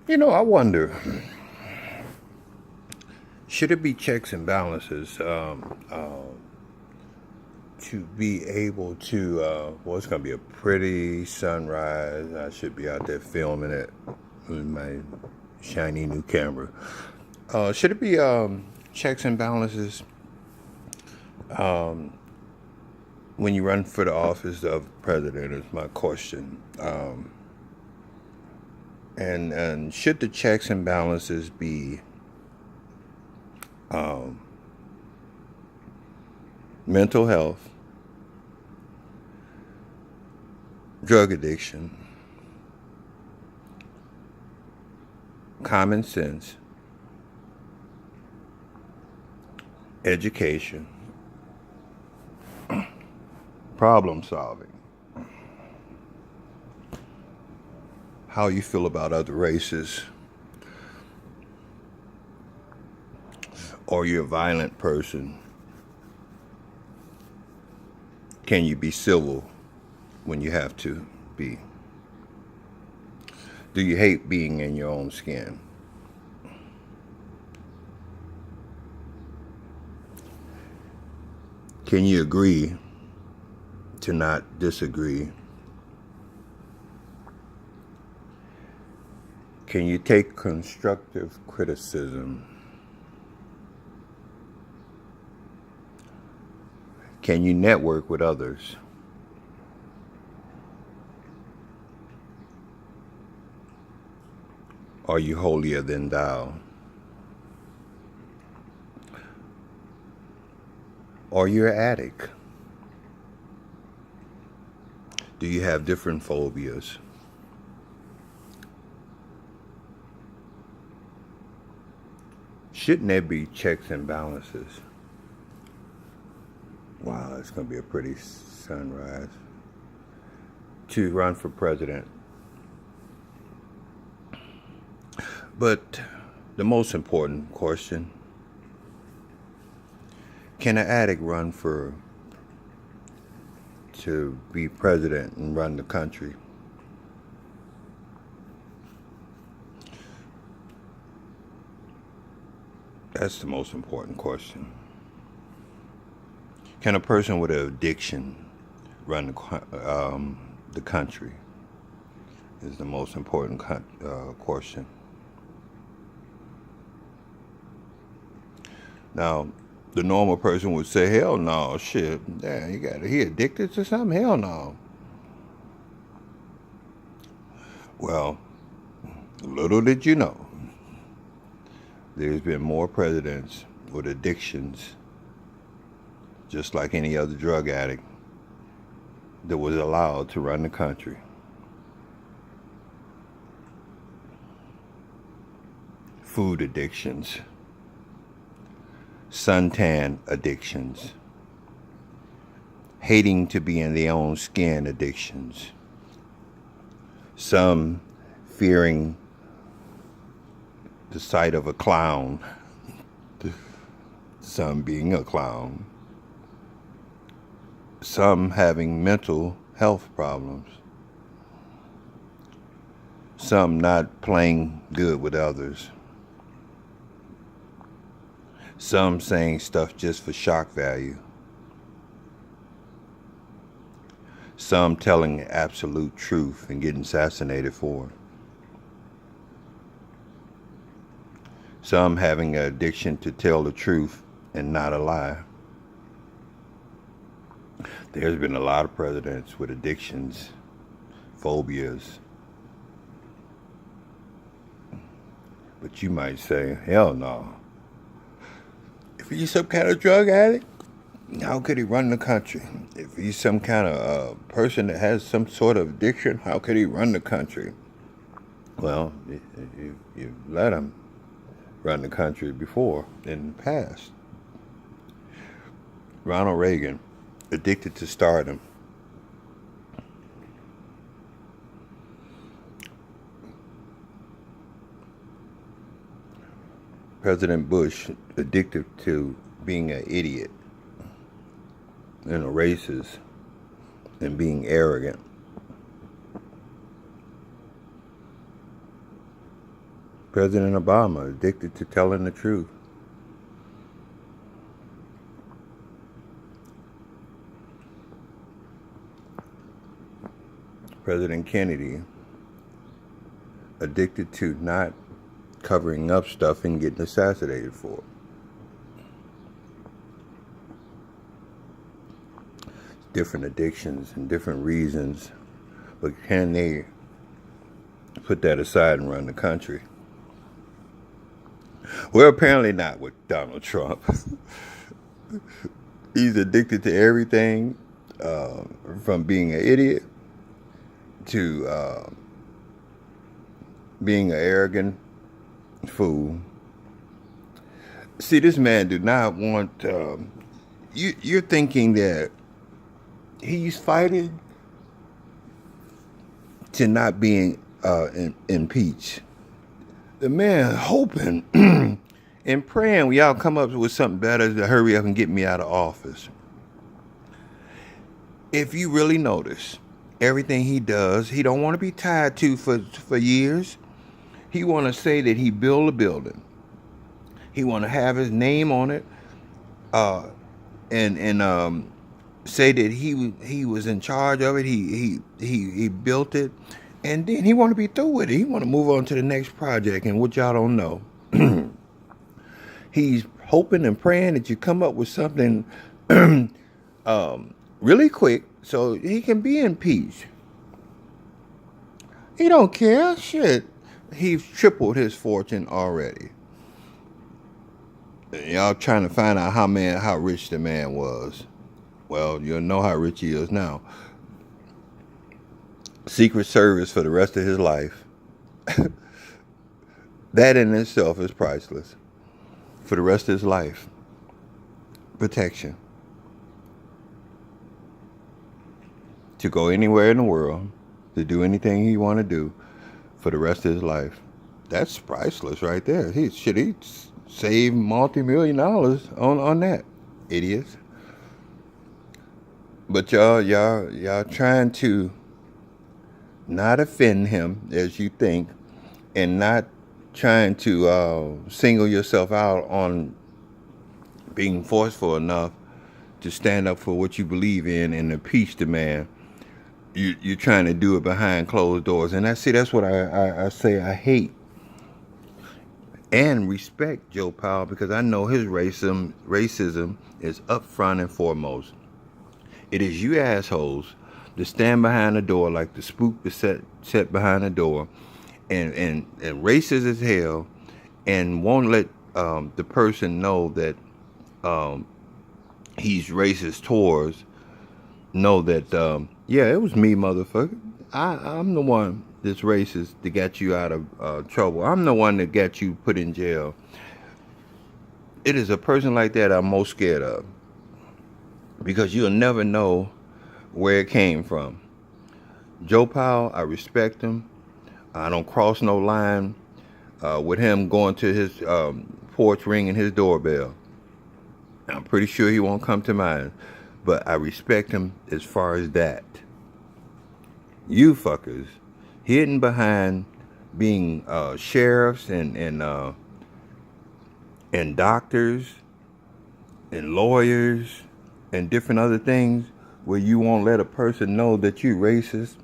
I wonder, should it be checks and balances to be able to, well, it's going to be a pretty sunrise. I should be out there filming it with my shiny new camera. Should it be checks and balances when you run for the office of president is my question. And should the checks and balances be mental health, drug addiction, common sense, education, problem solving, how you feel about other races, or you're a violent person? Can you be civil when you have to be? Do you hate being in your own skin? Can you agree to not disagree? Can you take constructive criticism? Can you network with others? Are you holier than thou? Are you an addict? Do you have different phobias? Shouldn't there be checks and balances? Wow, it's going to be a pretty sunrise. To run for president. But the most important question, can an addict run to be president and run the country? That's the most important question. Can a person with an addiction run the country? Is the most important question. Now, the normal person would say, hell no, shit. Yeah, he addicted to something? Hell no. Well, little did you know, there's been more presidents with addictions, just like any other drug addict, that was allowed to run the country. Food addictions, suntan addictions, hating to be in their own skin addictions, some fearing the sight of a clown, some being a clown, some having mental health problems, some not playing good with others, some saying stuff just for shock value, some telling the absolute truth and getting assassinated for it, some having an addiction to tell the truth and not a lie. There's been a lot of presidents with addictions, phobias. But you might say, hell no. If he's some kind of drug addict, how could he run the country? If he's some kind of person that has some sort of addiction, how could he run the country? Well, you let him run the country before, in the past. Ronald Reagan, addicted to stardom. President Bush, addicted to being an idiot and a racist and being arrogant. President Obama, addicted to telling the truth. President Kennedy, addicted to not covering up stuff and getting assassinated for it. Different addictions and different reasons, but can they put that aside and run the country? Well, apparently not with Donald Trump. He's addicted to everything, from being an idiot to being an arrogant fool. See, this man do not want. You're thinking that he's fighting to not being impeached. The man hoping and praying y'all come up with something better to hurry up and get me out of office. If you really notice, everything he does, he don't want to be tied to for years. He want to say that he built a building. He want to have his name on it, and say that he was in charge of it. He built it. And then he want to be through with it. He want to move on to the next project. And what y'all don't know, he's hoping and praying that you come up with something really quick so he can be impeached. He don't care. Shit. He's tripled his fortune already. Y'all trying to find out how rich the man was. Well, you'll know how rich he is now. Secret Service for the rest of his life. That in itself is priceless. For the rest of his life. Protection. To go anywhere in the world. To do anything he want to do. For the rest of his life. That's priceless right there. He saved multi-million dollars on that. Idiots. But y'all trying to not offend him as you think, and not trying to single yourself out on being forceful enough to stand up for what you believe in and impeach the man. You're trying to do it behind closed doors. And that's what I say I hate and respect Joe Powell, because I know his racism is up front and foremost. It is you assholes to stand behind the door like the spook that set behind the door and racist as hell, and won't let the person know that he's racist towards know that, yeah, it was me, motherfucker. I'm the one that's racist that got you out of trouble. I'm the one that got you put in jail. It is a person like that I'm most scared of, because you'll never know where it came from. Joe Powell, I respect him. I don't cross no line with him going to his porch ringing his doorbell. I'm pretty sure he won't come to mine, but I respect him as far as that. You fuckers hidden behind being sheriffs and doctors and lawyers and different other things, where you won't let a person know that you're racist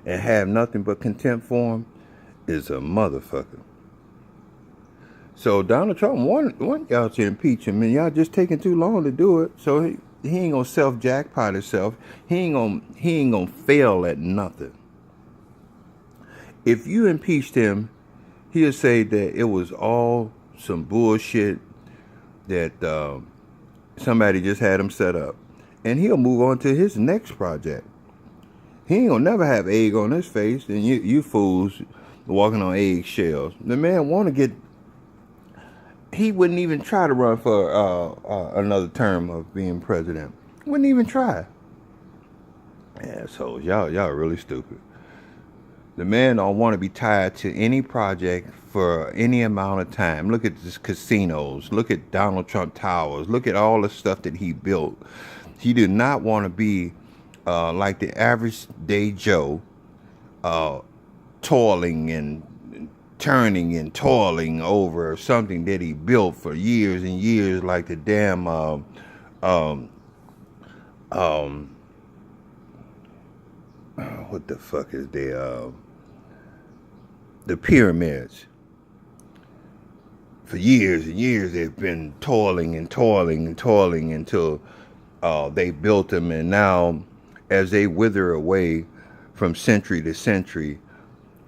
and have nothing but contempt for him, is a motherfucker. So Donald Trump want y'all to impeach him, and y'all just taking too long to do it. So he ain't gonna self-jackpot himself. He ain't gonna fail at nothing. If you impeached him, he'll say that it was all some bullshit that somebody just had him set up. And he'll move on to his next project. He ain't gonna never have egg on his face, and you fools walking on eggshells. The man want to get. He wouldn't even try to run for another term of being president. Wouldn't even try. Assholes, y'all really stupid. The man don't want to be tied to any project for any amount of time. Look at these casinos. Look at Donald Trump Towers. Look at all the stuff that he built. He did not want to be like the average day Joe, toiling and turning and toiling over something that he built for years and years, like the damn what the fuck is the pyramids. For years and years, they've been toiling and toiling and toiling until they built them. And now, as they wither away from century to century,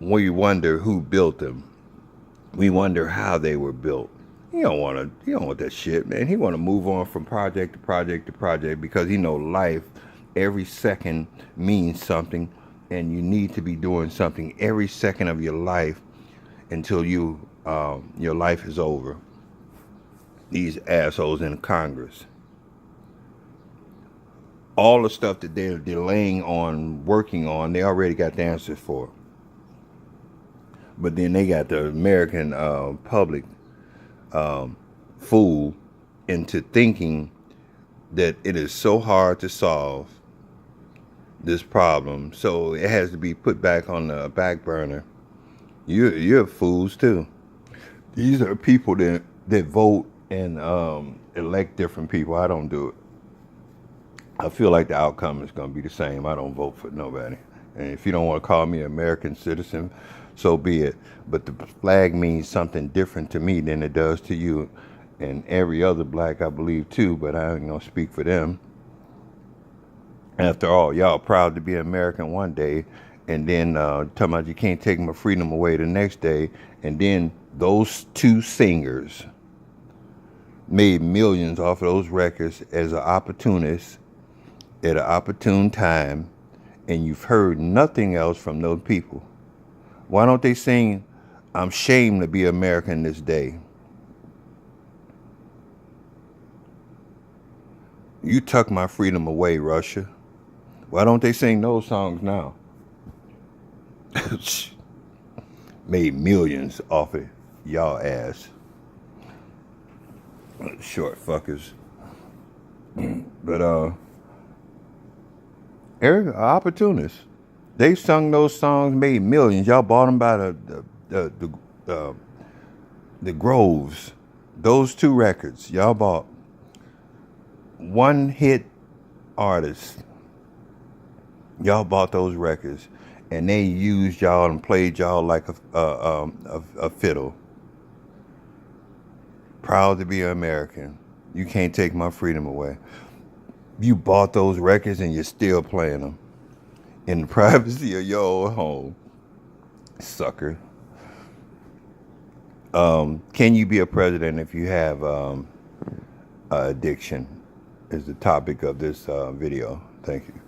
we wonder who built them. We wonder how they were built. He don't want that shit, man. He want to move on from project to project to project, because he know life, every second means something, and you need to be doing something every second of your life until your life is over. These assholes in Congress. All the stuff that they're delaying on working on, they already got the answers for. But then they got the American public fooled into thinking that it is so hard to solve this problem, so it has to be put back on the back burner. You're fools too. These are people that vote and elect different people. I don't do it. I feel like the outcome is going to be the same. I don't vote for nobody. And if you don't want to call me an American citizen, so be it. But the flag means something different to me than it does to you and every other black, I believe, too. But I ain't going to speak for them. After all, y'all proud to be American one day, and then talking about you can't take my freedom away the next day. And then those two singers made millions off of those records as an opportunist at an opportune time, and you've heard nothing else from those people. Why don't they sing, "I'm ashamed to be American this day"? You took my freedom away, Russia. Why don't they sing those songs now? Made millions off it, y'all ass. Short fuckers. But Eric, opportunists. They sung those songs, made millions. Y'all bought them by the Groves. Those two records, y'all bought. One hit artists. Y'all bought those records, and they used y'all and played y'all like a fiddle. Proud to be an American. You can't take my freedom away. You bought those records and you're still playing them in the privacy of your own home. Sucker. Can you be a president if you have addiction? Is the topic of this video. Thank you.